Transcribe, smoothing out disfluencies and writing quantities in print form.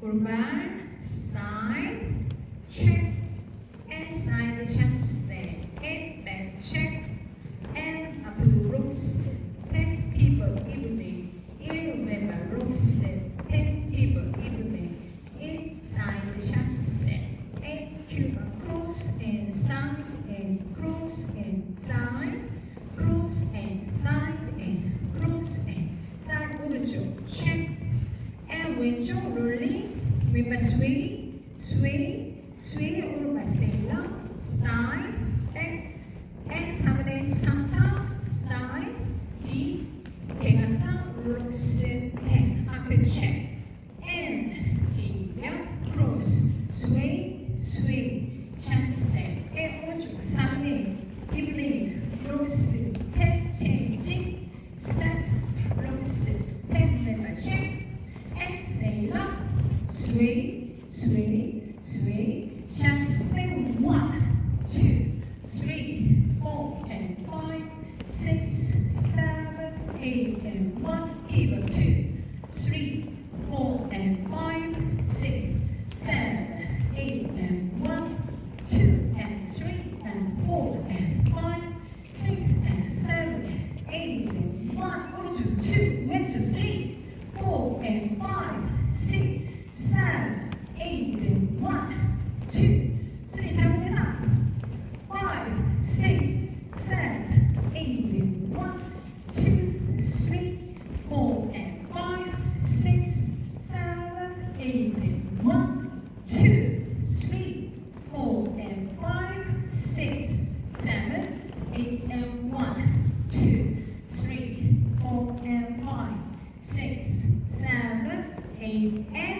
오른발 side check and side chasse and back check and 앞으로 roast ten people evenly in 왼발 roast ten people evenly inside chasse and Cuban cross and side and cross and side cross and side and cross and side 오른쪽 check and 왼쪽 rolling 왼발 sway sway sway 오른발 stay up side back and 3분의 3타 side 뒤 대각선 cross and 앞에 check and 뒤면 cross sway sway chasse and 오른쪽 3분의 evening cross tap change step cross tap 왼발 check and stay up sway sway sway chasse 1 2 3 4 and 5 6 7 8 and 1 even 2 3 4 and 5 6 7 8 and 1 2 and 3 and 4 and 5 6 and 7 8 and 1 오른쪽 2 왼쪽 3 4 and 5 6 7 8 and 1 2 3 4 5 6 7 8 and 1 2 3 4 and 5 6 7 8 and 1 2 3 4 and 5 6 7 8 and 1 2 3 4 and 5 6 7 8 and